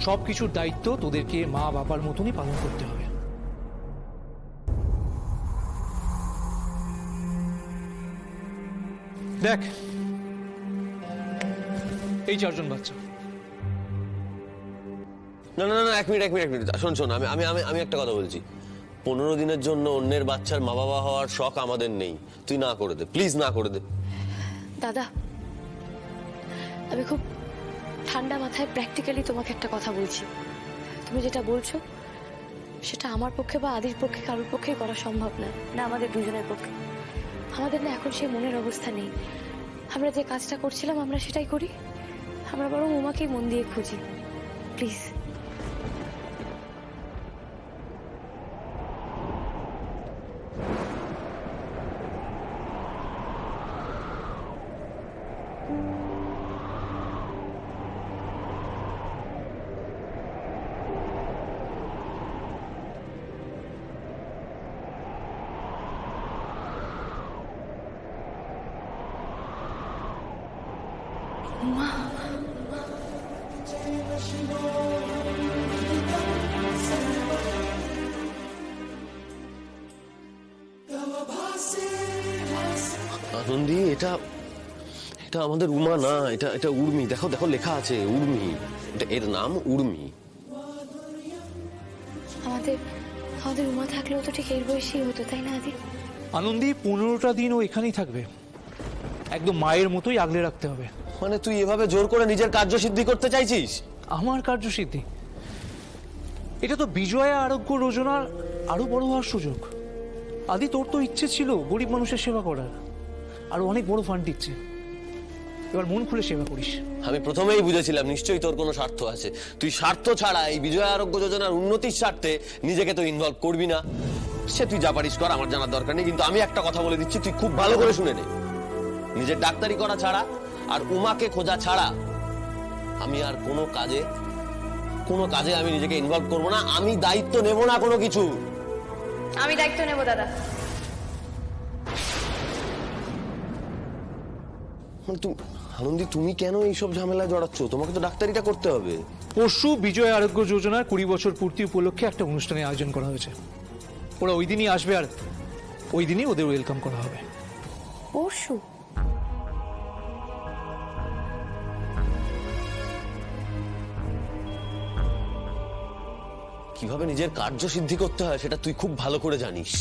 সবকিছুর দায়িত্ব তোদেরকে মা বাবার মতনই পালন করতে হবে। দেখ, এই 4 জন বাচ্চা। না না না, এক মিনিট শোন শোন, আমি আমি আমি একটা কথা বলছি। 15 দিনের জন্য অন্যের বাচ্চার মা বাবা হওয়ার শখ আমাদের নেই। তুই না করে দে, প্লিজ না করে দে। দাদা, আমি খুব ঠান্ডা মাথায় প্র্যাকটিক্যালি তোমাকে একটা কথা বলছি। তুমি যেটা বলছো সেটা আমার পক্ষে বা আদির পক্ষে কারোর পক্ষে করা সম্ভব নয়, না আমাদের দুজনের পক্ষে। আমাদের না এখন সেই মনের অবস্থা নেই। আমরা যে কাজটা করছিলাম আমরা সেটাই করি। আমরা বরং উমাকেই মন দিয়ে খুঁজি, প্লিজ। মা, আনন্দী, এটা এটা আমাদের উমা না, এটা এটা উর্মি। দেখো দেখো, লেখা আছে উর্মি। এটা এর নাম উর্মি। আমাদের আমাদের উমা থাকলেও তো ঠিক এর বয়সী হতো, তাই না আদি? আনন্দী 15টা দিন ও এখানেই থাকবে, একদম মায়ের মতোই আগলে রাখতে হবে। মানে তুই এভাবে জোর করে নিজের কার্যসিদ্ধি করতে চাইছিস? আমার কার্যসিদ্ধি? এটা তো বিজয়া আরোগ্য যোজনার আরো বড় হওয়ার সুযোগ। আদি, তোর তো ইচ্ছে ছিল গরিব মানুষের সেবা করার, আর অনেক বড় ফান্ড দিচ্ছে। এবার মন খুলে সেবা করিস। আমি প্রথমেই বুঝেছিলাম নিশ্চয়ই তোর কোনো স্বার্থ আছে। তুই স্বার্থ ছাড়া এই বিজয় আরোগ্য যোজনার উন্নতির স্বার্থে নিজেকে তো ইনভলভ করবি না। সে তুই যা পারিস কর, আমার জানার দরকার নেই। কিন্তু আমি একটা কথা বলে দিচ্ছি, তুই খুব ভালো করে শুনে নে। নিজের ডাক্তারি করা ছাড়া আর উমাকে খোঁজা ছাড়া আমি আর কোনো কাজে আমি নিজেকে ইনভলভ করবো না। আমি দায়িত্ব নেব না কোনো কিছু। আমি দায়িত্ব নেব দাদা। আনন্দী, তুমি কেন এইসব ঝামেলায় জড়াচ্ছ? তোমাকে তো ডাক্তারিটা করতে হবে। পরশু বিজয় আরোগ্য যোজনার 20 বছর পূর্তি উপলক্ষে একটা অনুষ্ঠানের আয়োজন করা হয়েছে। ওরা ওই দিনই আসবে, আর ওই দিনই ওদের ওয়েলকাম করা হবে। পরশু? কিভাবে নিজের কার্যসিদ্ধি করতে হয় সেটা তুই খুব ভালো করে জানিস।